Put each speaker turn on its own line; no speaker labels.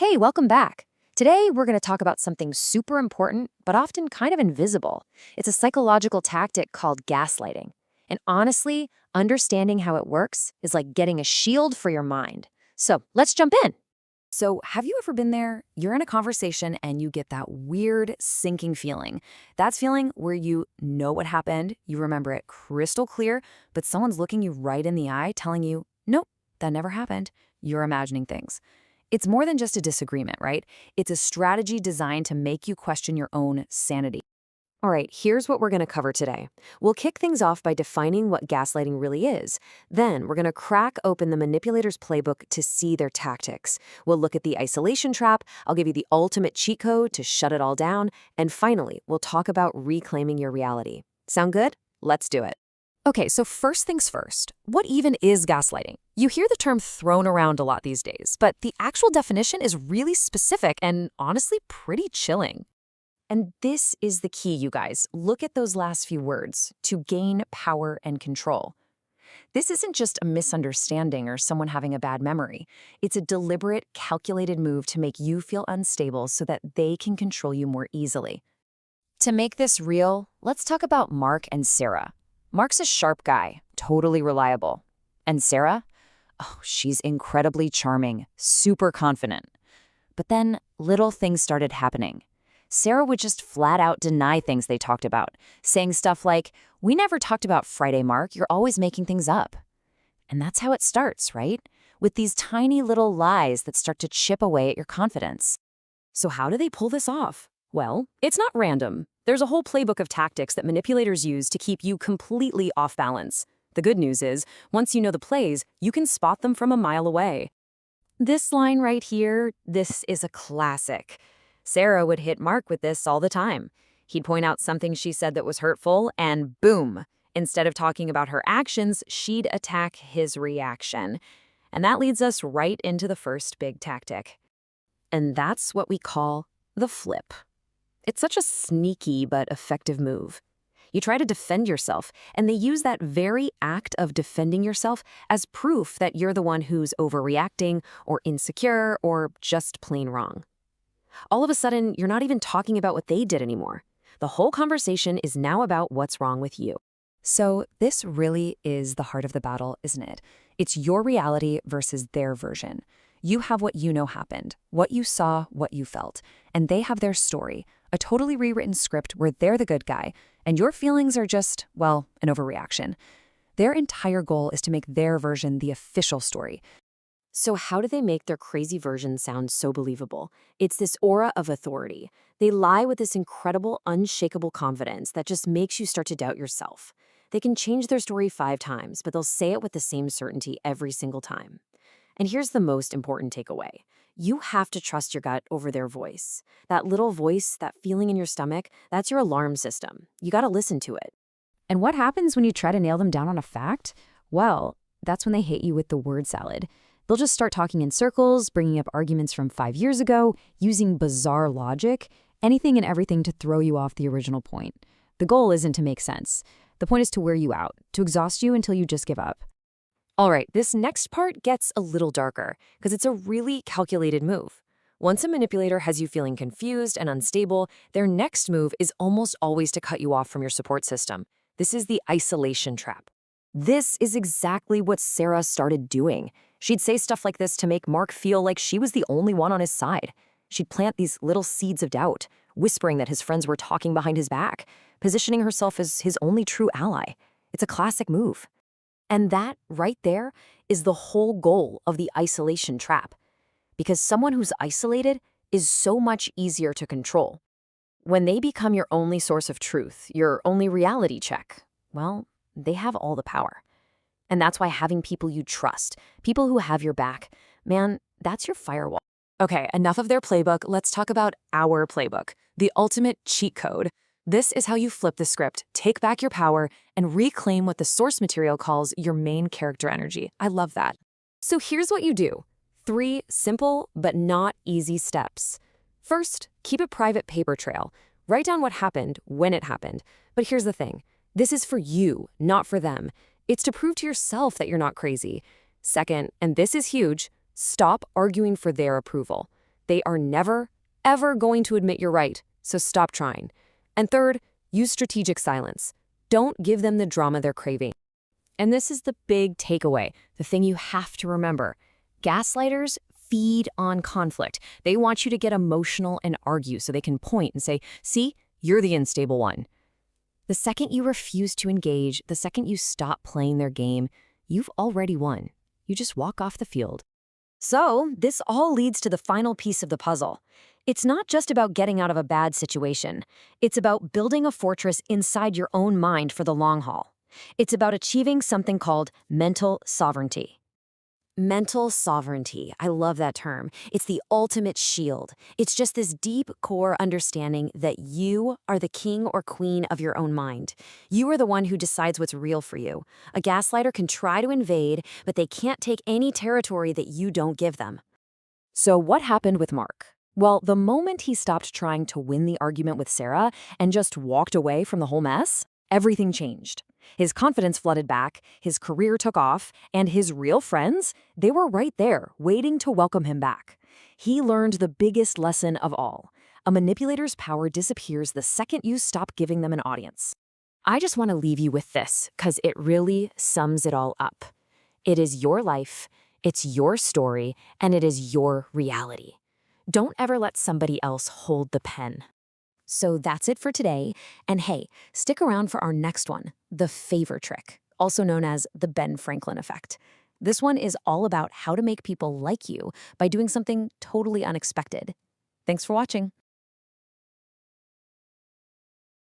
Hey, welcome back. Today, we're going to talk about something super important, but often kind of invisible. It's a psychological tactic called gaslighting. And honestly, understanding how it works is like getting a shield for your mind. So let's jump in.
So, have you ever been there? You're in a conversation and you get that weird sinking feeling. That's feeling where you know what happened, you remember it crystal clear, but someone's looking you right in the eye telling you, nope, that never happened. You're imagining things. It's more than just a disagreement, right? It's a strategy designed to make you question your own sanity.
All right, here's what we're going to cover today. We'll kick things off by defining what gaslighting really is. Then, we're going to crack open the manipulator's playbook to see their tactics. We'll look at the isolation trap, I'll give you the ultimate cheat code to shut it all down, and finally, we'll talk about reclaiming your reality. Sound good? Let's do it.
Okay, so first things first, what even is gaslighting? You hear the term thrown around a lot these days, but the actual definition is really specific and honestly pretty chilling.
And this is the key, you guys. Look at those last few words, to gain power and control. This isn't just a misunderstanding or someone having a bad memory. It's a deliberate, calculated move to make you feel unstable so that they can control you more easily. To make this real, let's talk about Mark and Sarah. Mark's a sharp guy, totally reliable. And Sarah? Oh, she's incredibly charming, super confident. But then little things started happening. Sarah would just flat out deny things they talked about, saying stuff like, "We never talked about Friday, Mark, you're always making things up." And that's how it starts, right? With these tiny little lies that start to chip away at your confidence. So how do they pull this off? Well, it's not random. There's a whole playbook of tactics that manipulators use to keep you completely off balance. The good news is, once you know the plays, you can spot them from a mile away. This line right here, this is a classic. Sarah would hit Mark with this all the time. He'd point out something she said that was hurtful, and boom! Instead of talking about her actions, she'd attack his reaction. And that leads us right into the first big tactic. And that's what we call the flip. It's such a sneaky but effective move. You try to defend yourself, and they use that very act of defending yourself as proof that you're the one who's overreacting, or insecure, or just plain wrong. All of a sudden, you're not even talking about what they did anymore. The whole conversation is now about what's wrong with you.
So this really is the heart of the battle, isn't it? It's your reality versus their version. You have what you know happened, what you saw, what you felt, and they have their story, a totally rewritten script where they're the good guy, and your feelings are just, well, an overreaction. Their entire goal is to make their version the official story.
So how do they make their crazy version sound so believable? It's this aura of authority. They lie with this incredible, unshakable confidence that just makes you start to doubt yourself. They can change their story 5 times, but they'll say it with the same certainty every single time. And here's the most important takeaway. You have to trust your gut over their voice. That little voice, that feeling in your stomach, that's your alarm system. You gotta listen to it.
And what happens when you try to nail them down on a fact? Well, that's when they hit you with the word salad. They'll just start talking in circles, bringing up arguments from 5 years ago, using bizarre logic, anything and everything to throw you off the original point. The goal isn't to make sense. The point is to wear you out, to exhaust you until you just give up.
All right, this next part gets a little darker because it's a really calculated move. Once a manipulator has you feeling confused and unstable, their next move is almost always to cut you off from your support system. This is the isolation trap. This is exactly what Sarah started doing. She'd say stuff like this to make Mark feel like she was the only one on his side. She'd plant these little seeds of doubt, whispering that his friends were talking behind his back, positioning herself as his only true ally. It's a classic move. And that, right there, is the whole goal of the isolation trap. Because someone who's isolated is so much easier to control. When they become your only source of truth, your only reality check, well, they have all the power. And that's why having people you trust, people who have your back, man, that's your firewall. Okay, enough of their playbook. Let's talk about our playbook, the ultimate cheat code. This is how you flip the script, take back your power, and reclaim what the source material calls your main character energy. I love that. So here's what you do. 3 simple but not easy steps. First, keep a private paper trail. Write down what happened, when it happened. But here's the thing. This is for you, not for them. It's to prove to yourself that you're not crazy. Second, and this is huge, stop arguing for their approval.
They are never, ever going to admit you're right, so stop trying. And third, use strategic silence. Don't give them the drama they're craving. And this is the big takeaway, the thing you have to remember. Gaslighters feed on conflict. They want you to get emotional and argue so they can point and say, see, you're the unstable one. The second you refuse to engage, the second you stop playing their game, you've already won. You just walk off the field.
So, this all leads to the final piece of the puzzle. It's not just about getting out of a bad situation. It's about building a fortress inside your own mind for the long haul. It's about achieving something called mental sovereignty.
Mental sovereignty. I love that term. It's the ultimate shield. It's just this deep core understanding that you are the king or queen of your own mind. You are the one who decides what's real for you. A gaslighter can try to invade, but they can't take any territory that you don't give them.
So what happened with Mark? Well, the moment he stopped trying to win the argument with Sarah and just walked away from the whole mess, everything changed. His confidence flooded back, his career took off, and his real friends, they were right there, waiting to welcome him back. He learned the biggest lesson of all. A manipulator's power disappears the second you stop giving them an audience. I just want to leave you with this, because it really sums it all up. It is your life, it's your story, and it is your reality. Don't ever let somebody else hold the pen. So that's it for today. And hey, stick around for our next one, the favor trick, also known as the Ben Franklin effect. This one is all about how to make people like you by doing something totally unexpected. Thanks for watching.